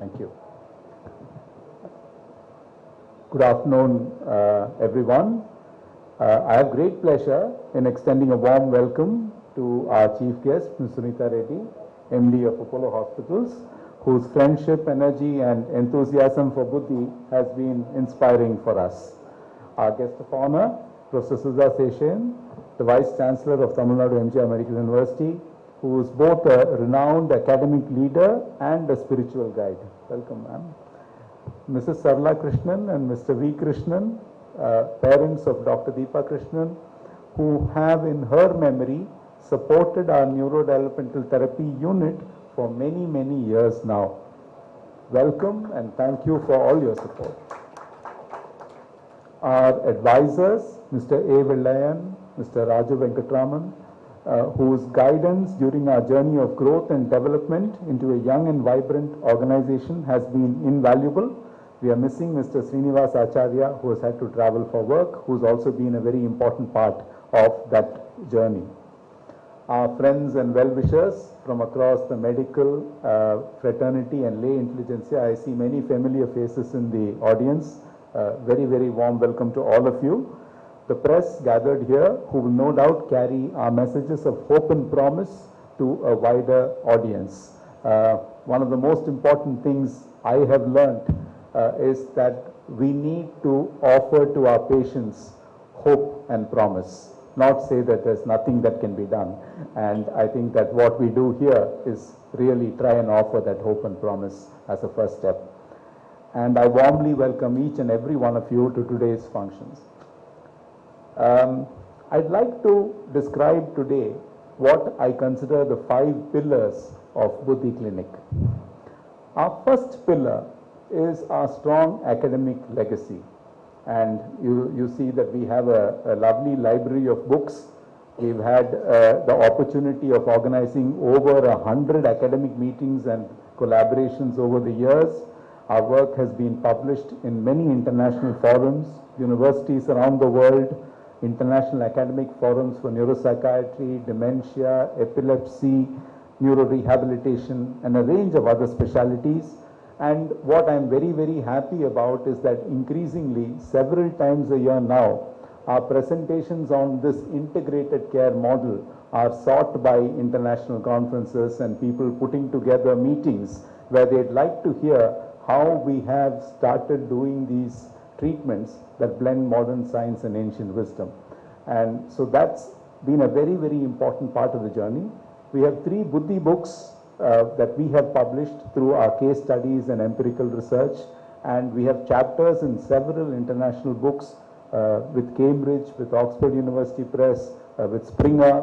Thank you. Good afternoon, everyone. I have great pleasure in extending a warm welcome to our chief guest, Ms. Sunita Reddy, MD of Apollo Hospitals, whose friendship, energy, and enthusiasm for Buddhi has been inspiring for us. Our guest of honor, Professor Sudha Seshan, the Vice Chancellor of Tamil Nadu MGR Medical University, who is both a renowned academic leader and a spiritual guide. Welcome, ma'am. Mrs. Sarla Krishnan and Mr. V. Krishnan, parents of Dr. Deepa Krishnan, who have in her memory supported our neurodevelopmental therapy unit for many, many years now. Welcome and thank you for all your support. Our advisors, Mr. A. Vellayan, Mr. Raju Venkatraman, whose guidance during our journey of growth and development into a young and vibrant organization has been invaluable. We are missing Mr. Srinivas Acharya, who has had to travel for work, who's also been a very important part of that journey. Our friends and well-wishers from across the medical fraternity and lay intelligentsia, I see many familiar faces in the audience. Very, very warm welcome to all of you. The press gathered here, who will no doubt carry our messages of hope and promise to a wider audience. One of the most important things I have learned is that we need to offer to our patients hope and promise, not say that there's nothing that can be done. And I think that what we do here is really try and offer that hope and promise as a first step. And I warmly welcome each and every one of you to today's functions. I'd like to describe today what I consider the 5 pillars of Buddhi Clinic. Our first pillar is our strong academic legacy. And you see that we have a lovely library of books. We've had the opportunity of organizing over 100 academic meetings and collaborations over the years. Our work has been published in many international forums, universities around the world, international academic forums for neuropsychiatry, dementia, epilepsy, neurorehabilitation, and a range of other specialties. And what I'm very, very happy about is that increasingly, several times a year now, our presentations on this integrated care model are sought by international conferences and people putting together meetings where they'd like to hear how we have started doing these treatments that blend modern science and ancient wisdom. And so that's been a very, very important part of the journey. We have 3 Buddhi books that we have published through our case studies and empirical research. And we have chapters in several international books with Cambridge, with Oxford University Press, with Springer,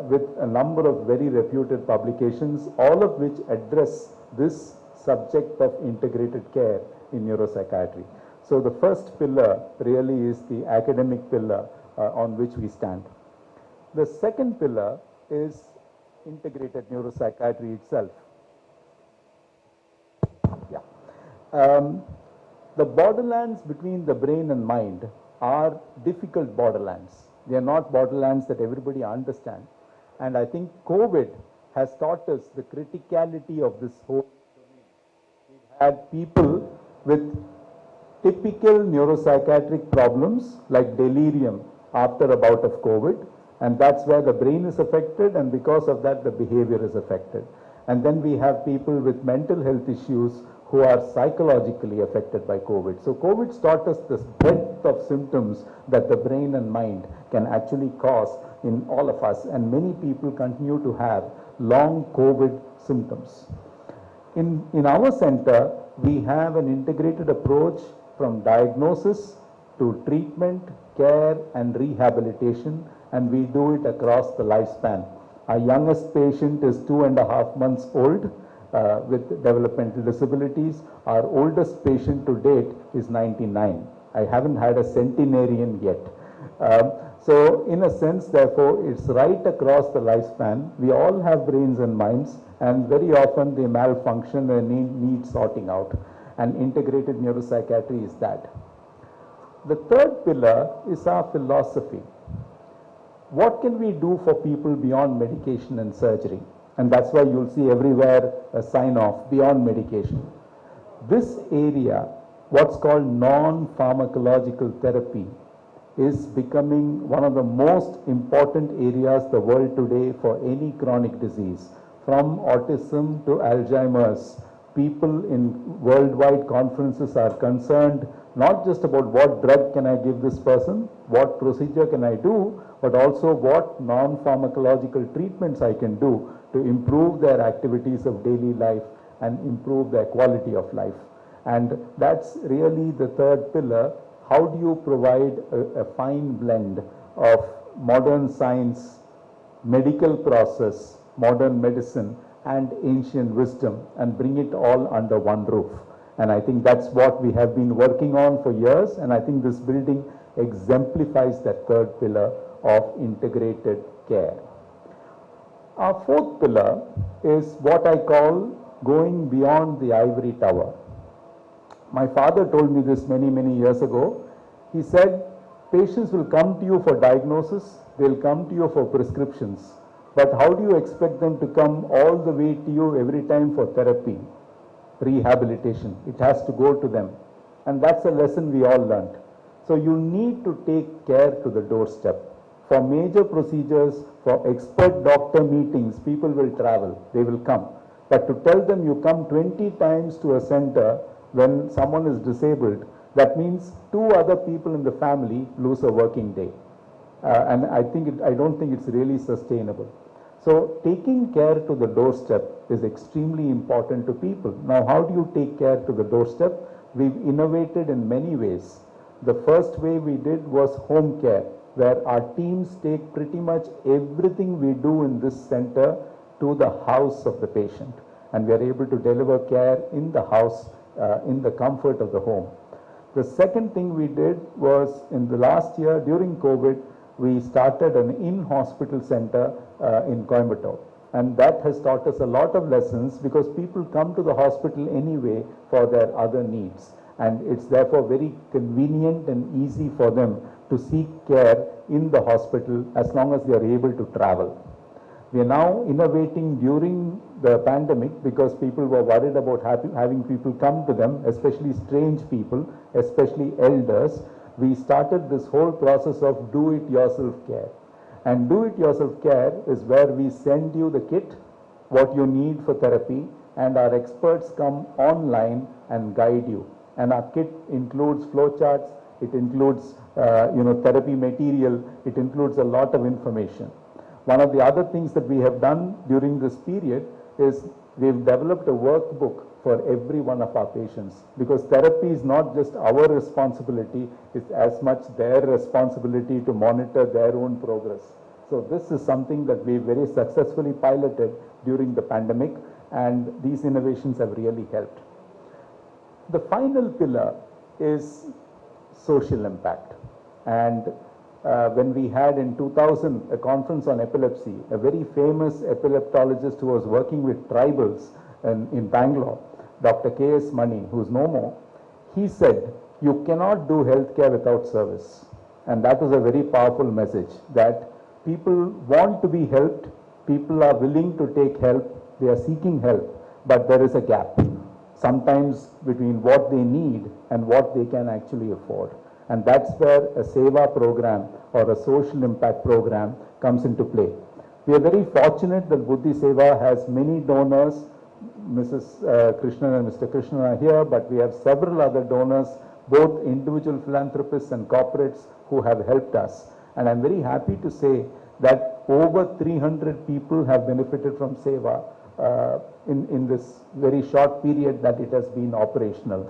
with a number of very reputed publications, all of which address this subject of integrated care in neuropsychiatry. So the first pillar really is the academic pillar on which we stand. The second pillar is integrated neuropsychiatry itself. The borderlands between the brain and mind are difficult borderlands. They are not borderlands that everybody understands. And I think COVID has taught us the criticality of this whole domain. We've had people with typical neuropsychiatric problems like delirium after a bout of COVID, and that's where the brain is affected, and because of that the behavior is affected. And then we have people with mental health issues who are psychologically affected by COVID. So COVID's taught us this breadth of symptoms that the brain and mind can actually cause in all of us, and many people continue to have long COVID symptoms. In our center, we have an integrated approach from diagnosis to treatment, care, and rehabilitation, and we do it across the lifespan. Our youngest patient is 2.5 months old with developmental disabilities. Our oldest patient to date is 99. I haven't had a centenarian yet. So in a sense, therefore, it's right across the lifespan. We all have brains and minds, and very often they malfunction and need sorting out. And integrated neuropsychiatry is that. The third pillar is our philosophy. What can we do for people beyond medication and surgery? And that's why you'll see everywhere a sign off, beyond medication. This area, what's called non-pharmacological therapy, is becoming one of the most important areas the world today for any chronic disease. From autism to Alzheimer's, people in worldwide conferences are concerned not just about what drug can I give this person, what procedure can I do, but also what non-pharmacological treatments I can do to improve their activities of daily life and improve their quality of life. And that's really the third pillar. How do you provide a fine blend of modern science, medical process, modern medicine, and ancient wisdom, and bring it all under one roof? And I think that's what we have been working on for years, and I think this building exemplifies that third pillar of integrated care. Our fourth pillar is what I call going beyond the ivory tower. My father told me this many, many years ago. He said, patients will come to you for diagnosis, they'll come to you for prescriptions, but how do you expect them to come all the way to you every time for therapy, rehabilitation? It has to go to them. And that's a lesson we all learned. So you need to take care to the doorstep. For major procedures, for expert doctor meetings, people will travel, they will come. But to tell them you come 20 times to a center when someone is disabled, that means 2 other people in the family lose a working day. And I don't think it's really sustainable. So taking care to the doorstep is extremely important to people. Now, how do you take care to the doorstep? We've innovated in many ways. The first way we did was home care, where our teams take pretty much everything we do in this center to the house of the patient. And we are able to deliver care in the house, in the comfort of the home. The second thing we did was, in the last year during COVID, we started an in-hospital center in Coimbatore. And that has taught us a lot of lessons, because people come to the hospital anyway for their other needs. And it's therefore very convenient and easy for them to seek care in the hospital as long as they are able to travel. We are now innovating during the pandemic, because people were worried about having people come to them, especially strange people, especially elders. We started this whole process of do-it-yourself care. And do-it-yourself care is where we send you the kit, what you need for therapy, and our experts come online and guide you. And our kit includes flowcharts, it includes therapy material, it includes a lot of information. One of the other things that we have done during this period is we've developed a workbook for every one of our patients, because therapy is not just our responsibility, it's as much their responsibility to monitor their own progress. So this is something that we very successfully piloted during the pandemic, and these innovations have really helped. The final pillar is social impact. And when we had in 2000 a conference on epilepsy, a very famous epileptologist who was working with tribals in Bangalore, Dr. K.S. Mani, who's no more, he said, you cannot do healthcare without service. And that was a very powerful message, that people want to be helped, people are willing to take help, they are seeking help, but there is a gap sometimes between what they need and what they can actually afford. And that's where a Seva program or a social impact program comes into play. We are very fortunate that Buddhi Seva has many donors. Mrs. Krishnan and Mr. Krishnan are here, but we have several other donors, both individual philanthropists and corporates, who have helped us. And I'm very happy to say that over 300 people have benefited from Seva in this very short period that it has been operational.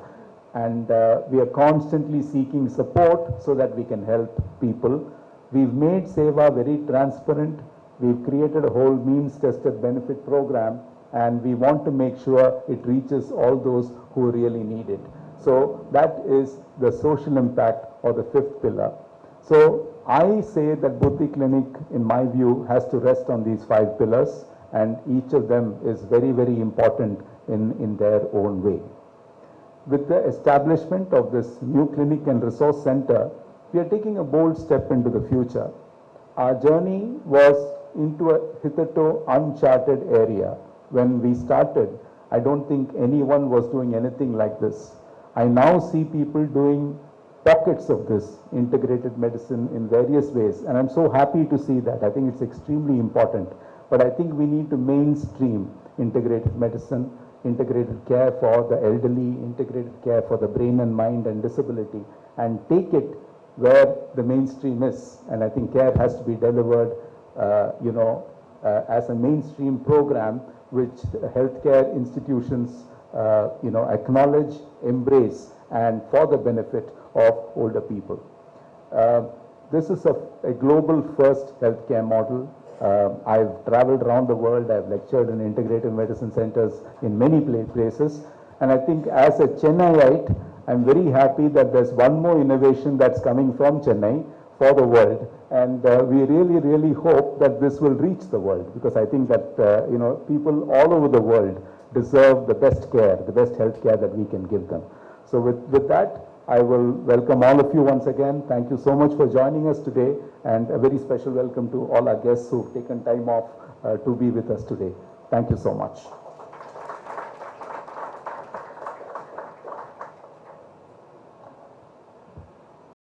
And we are constantly seeking support so that we can help people. We've made Seva very transparent. We've created a whole means-tested benefit program, and we want to make sure it reaches all those who really need it. So that is the social impact, or the fifth pillar. So I say that Buddhi Clinic, in my view, has to rest on these 5 pillars, and each of them is very, very important in their own way. With the establishment of this new clinic and resource center, we are taking a bold step into the future. Our journey was into a hitherto uncharted area. When we started, I don't think anyone was doing anything like this. I now see people doing pockets of this integrated medicine in various ways, and I'm so happy to see that. I think it's extremely important. But I think we need to mainstream integrated medicine, integrated care for the elderly, integrated care for the brain and mind and disability, and take it where the mainstream is. And I think care has to be delivered, as a mainstream program which healthcare institutions, acknowledge, embrace, and for the benefit of older people. This is a global first healthcare model. I've traveled around the world. I've lectured in integrative medicine centers in many places. And I think as a Chennaiite, I'm very happy that there's one more innovation that's coming from Chennai for the world. And we really, really hope that this will reach the world, because I think that, people all over the world deserve the best care, the best health care that we can give them. So with that, I will welcome all of you once again. Thank you so much for joining us today, and a very special welcome to all our guests who've taken time off to be with us today. Thank you so much.